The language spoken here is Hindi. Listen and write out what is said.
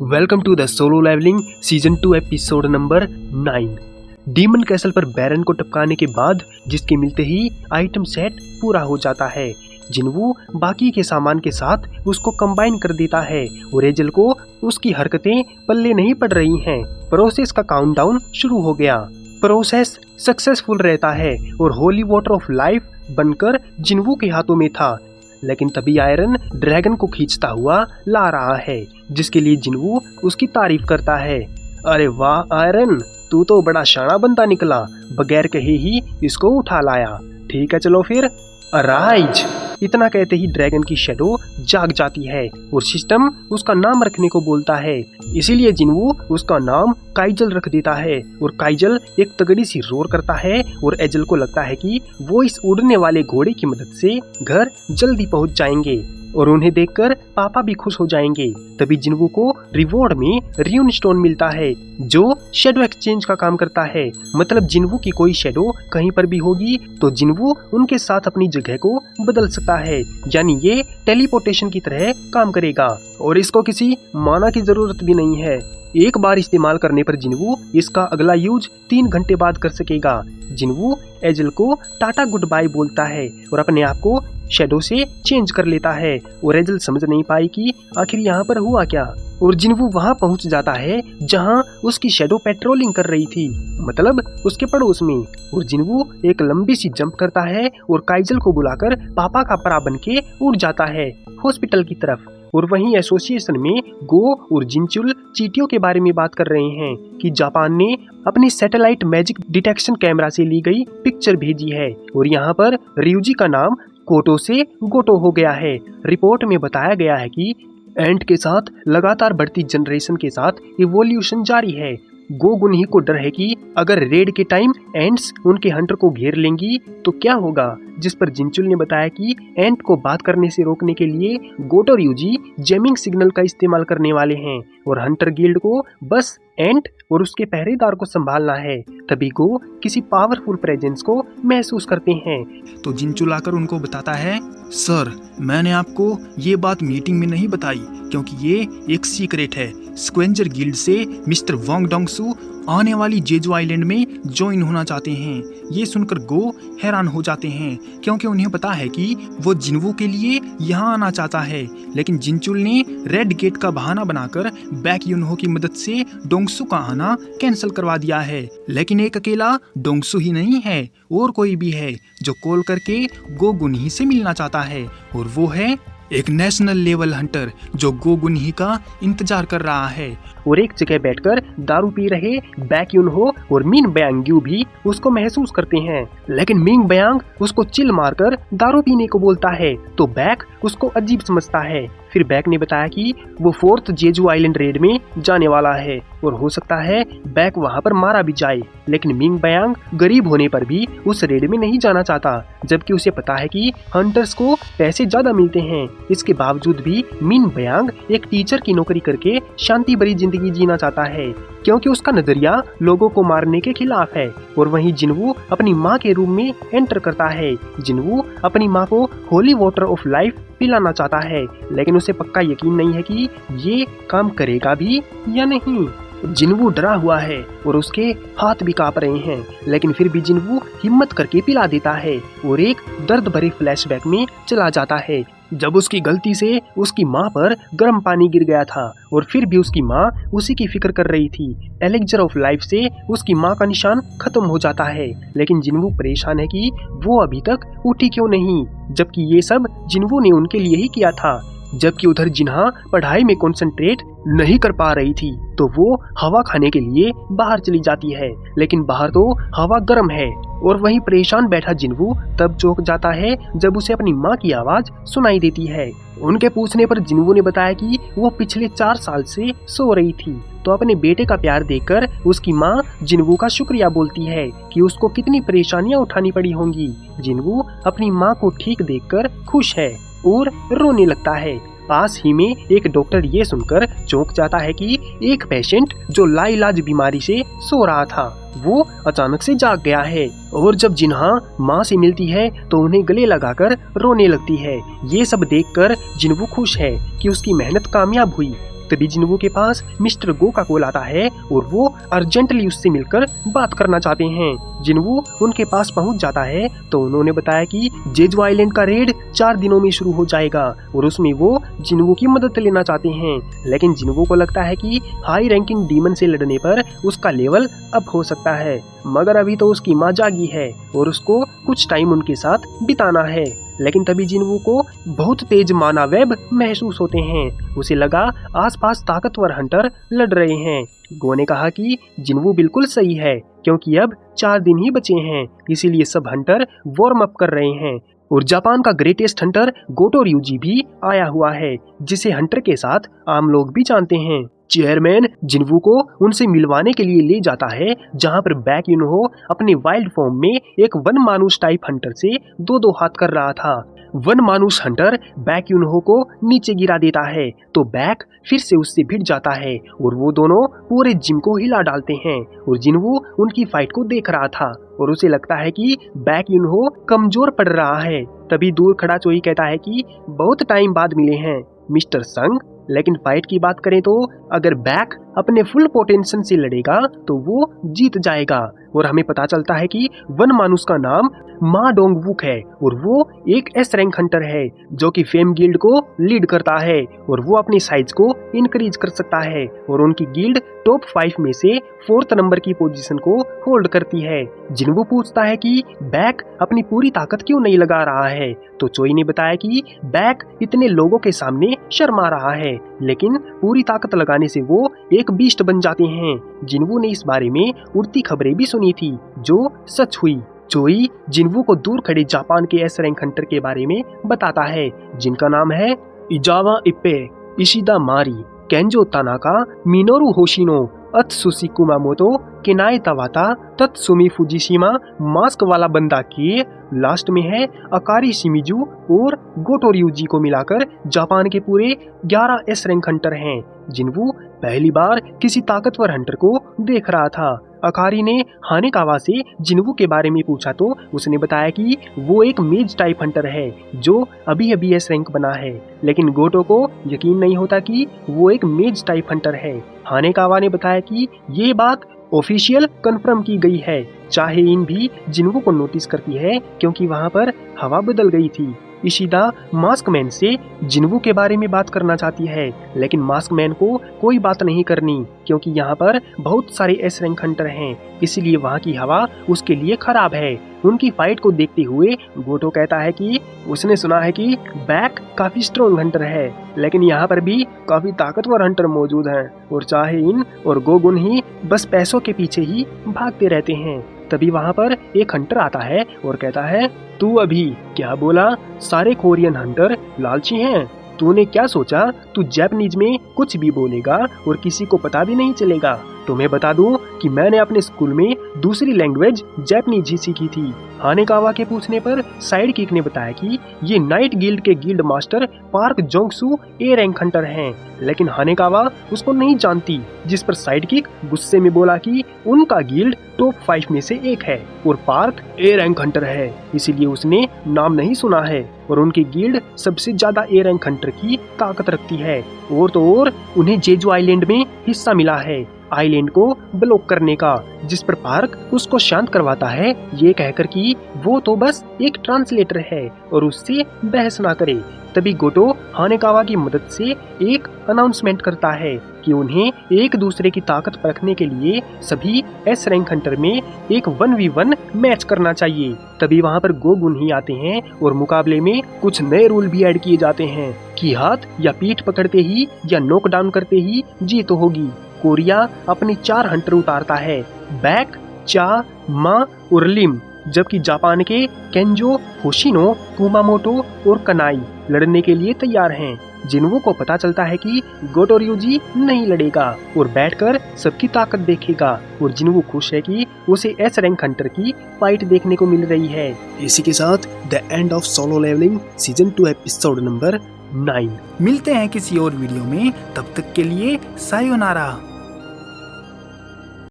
Welcome to the Solo Leveling season 2 episode number 9। Demon castle पर बैरन को टपकाने के बाद जिसके मिलते ही आइटम सेट पूरा हो जाता है। जिनवू बाकी के सामान के साथ उसको कंबाइन कर देता है और एजल को उसकी हरकतें पल्ले नहीं पड़ रही हैं। प्रोसेस का काउंटडाउन शुरू हो गया। प्रोसेस सक्सेसफुल रहता है और होली वाटर ऑफ लाइफ बनकर जिनवू के हाथों में था, लेकिन तभी आयरन ड्रैगन को खींचता हुआ ला रहा है, जिसके लिए जिनवू उसकी तारीफ करता है। अरे वाह आयरन, तू तो बड़ा शाना बंदा निकला, बगैर कहे ही इसको उठा लाया। ठीक है चलो फिर अराइज। इतना कहते ही ड्रैगन की शैडो जाग जाती है और सिस्टम उसका नाम रखने को बोलता है। इसीलिए जिनवू उसका नाम काइजल रख देता है और काइजल एक तगड़ी सी रोर करता है और एजल को लगता है कि वो इस उड़ने वाले घोड़े की मदद से घर जल्दी पहुंच जाएंगे और उन्हें देखकर पापा भी खुश हो जाएंगे। तभी जिनवू को रिवॉर्ड में रियून स्टोन मिलता है जो शेडो एक्सचेंज का काम करता है। मतलब जिनवू की कोई शेडो कहीं पर भी होगी तो जिनवू उनके साथ अपनी जगह को बदल सकता है, यानी ये टेलीपोर्टेशन की तरह काम करेगा और इसको किसी माना की जरूरत भी नहीं है। एक बार इस्तेमाल करने पर जिनवू इसका अगला यूज 3 घंटे बाद कर सकेगा। जिनवू एजल को टाटा गुड बाय बोलता है और अपने आप को शेडो से चेंज कर लेता है और एजल समझ नहीं पाई कि आखिर यहाँ पर हुआ क्या। और जिनवू वहाँ पहुँच जाता है जहाँ उसकी शेडो पेट्रोलिंग कर रही थी, मतलब उसके पड़ोस में। और जिनवू एक लंबी सी जंप करता है और काइजल को बुलाकर पापा का परा बन के उड़ जाता है हॉस्पिटल की तरफ। और वहीं एसोसिएशन में गो और जिनचुल चींटियों के बारे में बात कर रहे हैं कि जापान ने अपनी सैटेलाइट मैजिक डिटेक्शन कैमरा से ली गई पिक्चर भेजी है और यहाँ पर रियूजी का नाम कोटो से गोटो हो गया है। रिपोर्ट में बताया गया है कि एंट के साथ लगातार बढ़ती जनरेशन के साथ इवोल्यूशन जारी है। गो गुनही को डर है कि अगर रेड के टाइम एंट्स उनके हंटर को घेर लेंगी तो क्या होगा, जिस पर जिनचुल ने बताया कि एंट को बात करने से रोकने के लिए गोटो रियूजी जेमिंग सिग्नल का इस्तेमाल करने वाले हैं और हंटर गिल्ड को बस एंट और उसके पहरेदार को संभालना है। तभी गो किसी पावरफुल प्रेजेंस को महसूस करते हैं तो जिनचुल आकर उनको बताता है, सर मैंने आपको ये बात मीटिंग में नहीं बताई क्योंकि ये एक सीक्रेट है। स्क्वेंजर गिल्ड से मिस्टर वोंग डोंगसू आने वाली जेजू आइलैंड में ज्वाइन होना चाहते हैं। ये सुनकर गो हैरान हो जाते हैं क्योंकि उन्हें पता है कि वो जिनवू के लिए यहाँ आना चाहता है, लेकिन जिनचुल ने रेड गेट का बहाना बनाकर बैक यूनहो की मदद से डोंगसू का आना कैंसिल करवा दिया है। लेकिन एक अकेला डोंगसू ही नहीं है, और कोई भी है जो कॉल करके गो गुनही से मिलना चाहता है और वो है एक नेशनल लेवल हंटर जो गो गुनही का इंतजार कर रहा है। और एक जगह बैठकर दारू पी रहे बैक यूनहो और मिन बयांग भी उसको महसूस करते हैं, लेकिन मिंग बयांग उसको चिल मारकर दारू पीने को बोलता है तो बैक उसको अजीब समझता है। फिर बैक ने बताया कि वो 4th जेजू आइलैंड रेड में जाने वाला है और हो सकता है बैक वहाँ पर मारा भी जाए, लेकिन मिंग बयांग गरीब होने पर भी उस रेड में नहीं जाना चाहता, जबकि उसे पता है कि हंटर्स को पैसे ज्यादा मिलते हैं। इसके बावजूद भी मिंग बयांग एक टीचर की नौकरी करके शांति भरी जिंदगी जीना चाहता है क्योंकि उसका नजरिया लोगों को मारने के खिलाफ है। और वहीं जिनवू अपनी माँ के रूम में एंटर करता है। जिनवू अपनी माँ को होली वाटर ऑफ लाइफ पिलाना चाहता है, लेकिन उसे पक्का यकीन नहीं है कि ये काम करेगा भी या नहीं। जिनवू डरा हुआ है और उसके हाथ भी कांप रहे हैं, लेकिन फिर भी जिनवू हिम्मत करके पिला देता है और एक दर्द भरे फ्लैशबैक में चला जाता है जब उसकी गलती से उसकी माँ पर गर्म पानी गिर गया था और फिर भी उसकी माँ उसी की फिक्र कर रही थी। एलेक्जर ऑफ लाइफ से उसकी माँ का निशान खत्म हो जाता है, लेकिन जिनवू परेशान है कि वो अभी तक उठी क्यों नहीं, जबकि ये सब जिनवू ने उनके लिए ही किया था। जबकि उधर जिन्हा पढ़ाई में कंसंट्रेट नहीं कर पा रही थी तो वो हवा खाने के लिए बाहर चली जाती है, लेकिन बाहर तो हवा गर्म है। और वहीं परेशान बैठा जिनवू तब चौंक जाता है जब उसे अपनी माँ की आवाज सुनाई देती है। उनके पूछने पर जिनवू ने बताया कि वो पिछले 4 साल से सो रही थी, तो अपने बेटे का प्यार देखकर उसकी माँ जिनवू का शुक्रिया बोलती है कि उसको कितनी परेशानियाँ उठानी पड़ी होंगी। जिनवू अपनी माँ को ठीक देखकर खुश है और रोने लगता है। पास ही में एक डॉक्टर ये सुनकर चौंक जाता है कि एक पेशेंट जो लाइलाज बीमारी से सो रहा था वो अचानक से जाग गया है। और जब जिन्हा माँ से मिलती है तो उन्हें गले लगाकर रोने लगती है। ये सब देखकर जिन्वू खुश है कि उसकी मेहनत कामयाब हुई। तभी जिन्वू के पास मिस्टर गो का कॉल आता है और वो अर्जेंटली उससे मिलकर बात करना चाहते हैं। जिन्वू उनके पास पहुंच जाता है तो उन्होंने बताया कि जेजू आइलैंड का रेड 4 दिनों में शुरू हो जाएगा और उसमें वो जिन्वू की मदद लेना चाहते हैं। लेकिन जिन्वू को लगता है कि हाई रैंकिंग डीमन से लड़ने पर उसका लेवल अप हो सकता है, मगर अभी तो उसकी माँ जागी है और उसको कुछ टाइम उनके साथ बिताना है। लेकिन तभी जिन्वू को बहुत तेज माना वेब महसूस होते हैं। उसे लगा आसपास ताकतवर हंटर लड़ रहे हैं। गो ने कहा कि जिन्वू बिल्कुल सही है क्योंकि अब 4 दिन ही बचे हैं, इसीलिए सब हंटर वार्म अप कर रहे हैं और जापान का ग्रेटेस्ट हंटर गोटो ryuji भी आया हुआ है, जिसे हंटर के साथ आम लोग भी जानते हैं। चेयरमैन जिन्वू को उनसे मिलवाने के लिए ले जाता है, जहां पर बैक यूनहो अपने वाइल्ड फॉर्म में एक वन मानुस टाइप हंटर से 2-2 हाथ कर रहा था। वन मानुस हंटर बैक यूनहो को नीचे गिरा देता है तो बैक फिर से उससे भिड़ जाता है और वो दोनों पूरे जिम को हिला डालते हैं। और जिन्वू उनकी फाइट को देख रहा था और उसे लगता है कि बैक यूनहो कमजोर पड़ रहा है। तभी दूर खड़ा चोई कहता है कि बहुत टाइम बाद मिले हैं मिस्टर संग। लेकिन फाइट की बात करें तो अगर बैक अपने फुल पोटेंशियल से लड़ेगा तो वो जीत जाएगा। और हमें पता चलता है कि वन मानुस का नाम मा डोंगवुक है और वो एक एस रैंक हंटर है जो कि फेम गिल्ड को लीड करता है और वो अपनी साइज को इंक्रीज कर सकता है और उनकी गिल्ड टॉप 5 में से 4th नंबर की पोजीशन को होल्ड करती है। जिन्वू पूछता है कि बैक अपनी पूरी ताकत क्यों नहीं लगा रहा है, तो चोई ने बताया कि बैक इतने लोगों के सामने शर्मा रहा है, लेकिन पूरी ताकत लगाने से वो एक बीस्ट बन जाते हैं। जिन्वू ने इस बारे में उड़ती खबरें भी सुनी थी जो सच हुई। चोई जिन्वू को दूर खड़े जापान के एस रैंक हंटर के बारे में बताता है, जिनका नाम है इजावा इप्पे, इशिदा मारी, केंजो Tanaka, Minoru होशिनो, Atsushi Kumamoto, केनाए तवाता, तत्सुमी फुजिशिमा, mask वाला बंदा के लास्ट में है अकारी शिमिजू और गोटो ryuji को मिलाकर जापान के पूरे 11 एस रैंक हंटर हैं। जिन्वू पहली बार किसी ताकतवर हंटर को देख रहा था। अकारी ने हानेकावा से जिन्वू के बारे में पूछा तो उसने बताया कि वो एक मेज टाइप हंटर है जो अभी अभी एस रैंक बना है, लेकिन गोटो को यकीन नहीं होता कि वो एक मेज टाइप हंटर है। हानेकावा ने बताया कि ये बात ऑफिशियल कंफर्म की गई है। चाहे इन भी जिन्वू को नोटिस करती है क्योंकि वहां पर हवा बदल गई थी। इशिदा मास्कमैन से जिन्वू के बारे में बात करना चाहती है, लेकिन मास्कमैन को कोई बात नहीं करनी क्योंकि यहाँ पर बहुत सारे एस रैंक हंटर हैं, इसलिए वहाँ की हवा उसके लिए खराब है। उनकी फाइट को देखते हुए गोटो कहता है कि उसने सुना है कि बैक काफी स्ट्रॉन्ग हंटर है, लेकिन यहाँ पर भी काफी ताकतवर हंटर मौजूद हैं और चाहे इन और गोगुन ही बस पैसों के पीछे ही भागते रहते हैं। तभी वहाँ पर एक हंटर आता है और कहता है, तू अभी क्या बोला? सारे कोरियन हंटर लालची हैं। तूने क्या सोचा तू जापानीज में कुछ भी बोलेगा और किसी को पता भी नहीं चलेगा? तुम्हें बता दूं कि मैंने अपने स्कूल में दूसरी लैंग्वेज जापानीज ही सीखी थी। हानेकावा के पूछने पर साइड किक ने बताया कि ये नाइट गिल्ड के guild master park जोंगसू A rank Hunter हैं, लेकिन हानेकावा उसको नहीं जानती, जिस पर साइड किक गुस्से में बोला कि उनका गिल्ड टॉप 5 में से एक है और पार्क ए रैंक हंटर है, इसीलिए उसने नाम नहीं सुना है और उनकी गिल्ड सबसे ज्यादा ए रैंक हंटर की ताकत रखती है। और तो और उन्हें जेजू आइलैंड में हिस्सा मिला है आइलैंड को ब्लॉक करने का, जिस पर पार्क उसको शांत करवाता है ये कहकर कि वो तो बस एक ट्रांसलेटर है और उससे बहस ना करे। तभी गोटो हानेकावा की मदद से एक अनाउंसमेंट करता है कि उन्हें एक दूसरे की ताकत परखने के लिए सभी एस रैंक हंटर में एक 1v1 मैच करना चाहिए। तभी वहाँ पर गोगुन ही आते हैं और मुकाबले में कुछ नए रूल भी ऐड किए जाते हैं कि हाथ या पीठ पकड़ते ही या नॉकडाउन करते ही जीत होगी। कोरिया अपने 4 हंटर उतारता है, बैक, चा, मा और लिम, जबकि जापान के केंजो, होशिनो, कुमामोटो और कनाई लड़ने के लिए तैयार हैं। जिन्वू को पता चलता है कि गोटो ryuji नहीं लड़ेगा और बैठकर सबकी ताकत देखेगा और जिन्वू खुश है कि उसे एस रैंक हंटर की फाइट देखने को मिल रही है। इसी के साथ the end of Solo Leveling season 2 episode number 9। मिलते हैं किसी और वीडियो में, तब तक के लिए सायोनारा।